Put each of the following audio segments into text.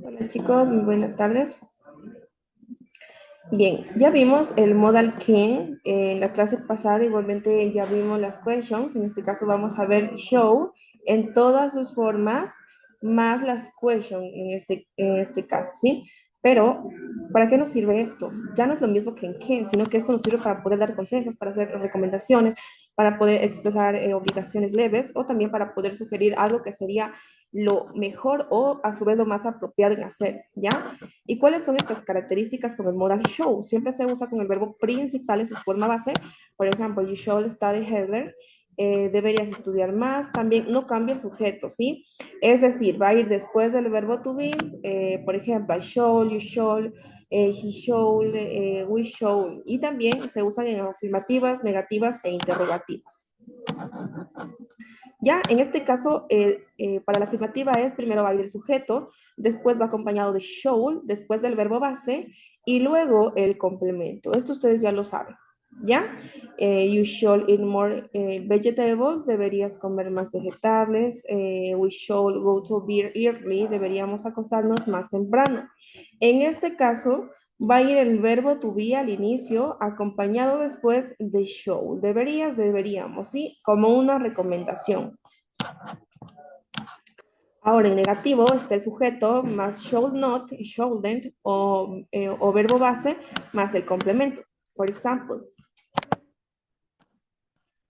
Hola chicos, muy buenas tardes. Bien, ya vimos el modal can en la clase pasada, igualmente ya vimos las questions, en este caso vamos a ver show en todas sus formas, más las questions en este caso, ¿sí? Pero, ¿para qué nos sirve esto? Ya no es lo mismo que en can, sino que esto nos sirve para poder dar consejos, para hacer recomendaciones, para poder expresar obligaciones leves o también para poder sugerir algo que sería lo mejor o a su vez lo más apropiado en hacer, ¿ya? ¿Y cuáles son estas características con el modal show? Siempre se usa con el verbo principal en su forma base. Por ejemplo, you should study harder. Deberías estudiar más. También no cambia el sujeto, ¿sí? Es decir, va a ir después del verbo to be. Por ejemplo, I should, you should, he should, we should. Y también se usan en afirmativas, negativas e interrogativas. Ya, en este caso, para la afirmativa es primero va a ir el sujeto, después va acompañado de should, después del verbo base y luego el complemento. Esto ustedes ya lo saben, ¿ya? You should eat more vegetables, deberías comer más vegetales. We should go to bed early, deberíamos acostarnos más temprano. En este caso, va a ir el verbo to be al inicio, acompañado después de should. Deberías, deberíamos, ¿sí? Como una recomendación. Ahora, en negativo está el sujeto más should not, shouldn't o verbo base más el complemento. For example,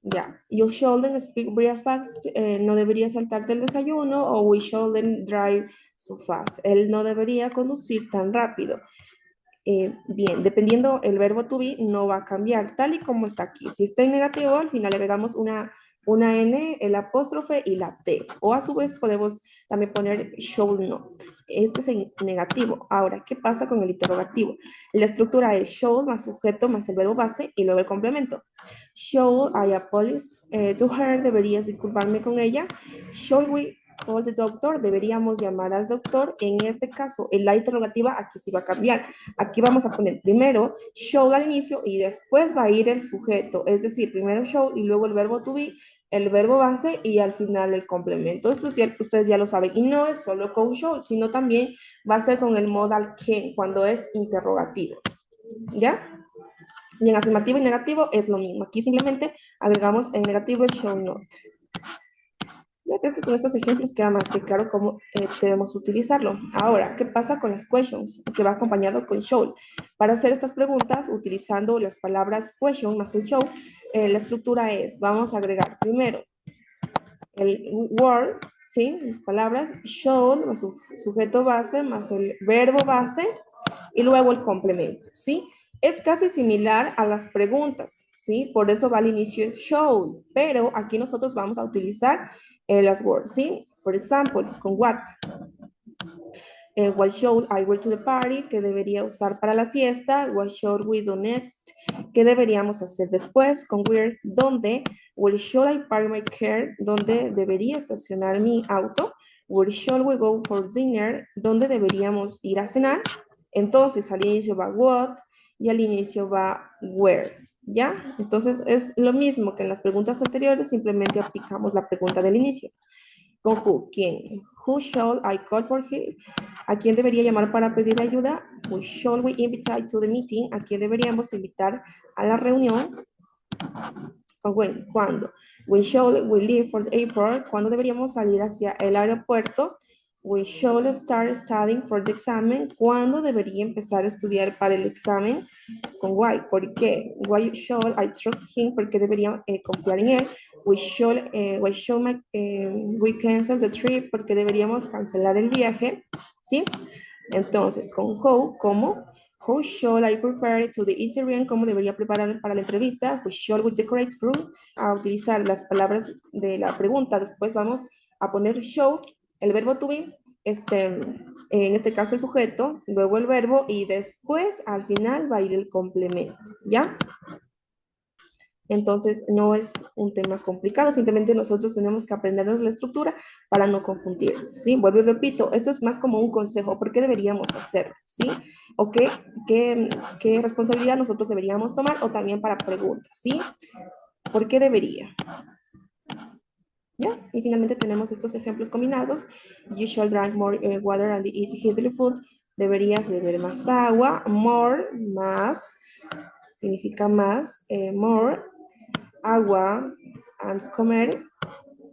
ya, you shouldn't speak very fast, no debería saltarte el desayuno, o we shouldn't drive so fast. Él no debería conducir tan rápido. Bien, dependiendo el verbo to be, no va a cambiar, tal y como está aquí. Si está en negativo, al final le agregamos una N, el apóstrofe y la T. O a su vez podemos también poner should not. Este es en negativo. Ahora, ¿qué pasa con el interrogativo? La estructura es should más sujeto más el verbo base y luego el complemento. Should I apologize to her? Deberías disculparme con ella. Should we call the doctor? Deberíamos llamar al doctor. En este caso, en la interrogativa aquí sí va a cambiar. Aquí vamos a poner primero should al inicio y después va a ir el sujeto. Es decir, primero should y luego el verbo to be, el verbo base y al final el complemento. Esto ya, ustedes ya lo saben. Y no es solo con should, sino también va a ser con el modal can cuando es interrogativo. ¿Ya? Y en afirmativo y negativo es lo mismo. Aquí simplemente agregamos en negativo el should not. Ya creo que con estos ejemplos queda más que claro cómo debemos utilizarlo. Ahora, ¿qué pasa con las questions? Que va acompañado con should. Para hacer estas preguntas, utilizando las palabras question más el should, la estructura es, vamos a agregar primero el word, ¿sí? Las palabras, should más su sujeto base más el verbo base y luego el complemento, ¿sí? Es casi similar a las preguntas, ¿sí? Por eso va al inicio es should, pero aquí nosotros vamos a utilizar las words, ¿sí? For example, con what. What should I wear to the party? ¿Qué debería usar para la fiesta? What should we do next? ¿Qué deberíamos hacer después? Con where, ¿dónde? Where should I park my car? ¿Dónde debería estacionar mi auto? Where should we go for dinner? ¿Dónde deberíamos ir a cenar? Entonces al inicio va what y al inicio va where, ¿ya? Entonces es lo mismo que en las preguntas anteriores, simplemente aplicamos la pregunta del inicio. Con who, ¿quién? Who should I call for him? ¿A quién debería llamar para pedir ayuda? Who should we invite to the meeting? ¿A quién deberíamos invitar a la reunión? ¿Con when? ¿Cuándo? When should we leave for the airport? ¿Cuándo deberíamos salir hacia el aeropuerto? We should start studying for the exam. ¿Cuándo debería empezar a estudiar para el examen? Con why, ¿por qué? Why should I trust him? ¿Por qué debería confiar en él? Why should we cancel the trip? ¿Por qué deberíamos cancelar el viaje? ¿Sí? Entonces, con how, ¿cómo? How should I prepare to the interview? ¿Cómo debería preparar para la entrevista? How should we decorate room? A utilizar las palabras de la pregunta. Después vamos a poner show, el verbo to be, en este caso el sujeto, luego el verbo y después al final va a ir el complemento, ¿ya? Entonces no es un tema complicado, simplemente nosotros tenemos que aprendernos la estructura para no confundir, ¿sí? Vuelvo y repito, esto es más como un consejo, ¿por qué deberíamos hacerlo? ¿Sí? ¿O qué responsabilidad nosotros deberíamos tomar? O también para preguntas, ¿sí? ¿Por qué debería? ¿Ya? Y finalmente tenemos estos ejemplos combinados. You should drink more water and eat healthy food. Deberías beber más agua. More, más, significa más. More, agua, and comer,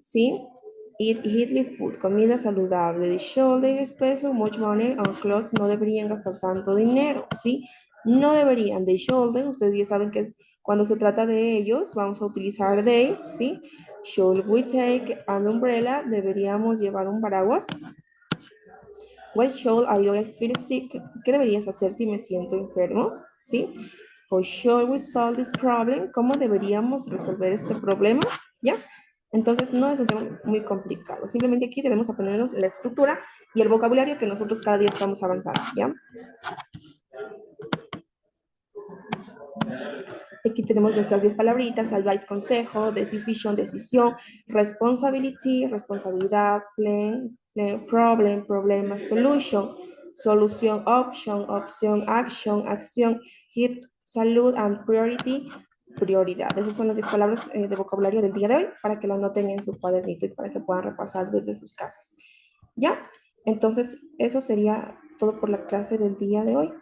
¿sí? Eat healthy food, comida saludable. The shoulder special, much money on clothes. No deberían gastar tanto dinero, ¿sí? No deberían. The shoulder, ustedes ya saben que cuando se trata de ellos, vamos a utilizar they, ¿sí? Should we take an umbrella? Deberíamos llevar un paraguas. What should I do if I feel sick? ¿Qué deberías hacer si me siento enfermo? ¿Sí? How should we solve this problem? ¿Cómo deberíamos resolver este problema? ¿Ya? Entonces no es un tema muy complicado. Simplemente aquí debemos aprendernos la estructura y el vocabulario que nosotros cada día estamos avanzando. ¿Ya? Aquí tenemos nuestras 10 palabritas: advice, consejo; decision, decisión; responsibility, responsabilidad; problem, problema; solution, solución; option, opción; action, acción; hit, salud; and priority, prioridad. Esas son las 10 palabras de vocabulario del día de hoy para que lo anoten en su cuadernito y para que puedan repasar desde sus casas. ¿Ya? Entonces, eso sería todo por la clase del día de hoy.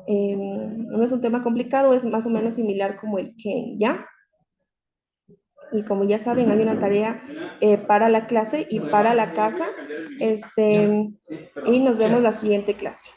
No es un tema complicado, es más o menos similar como el Ken, ¿ya? Y como ya saben, hay una tarea para la clase y para la casa. Y nos vemos la siguiente clase.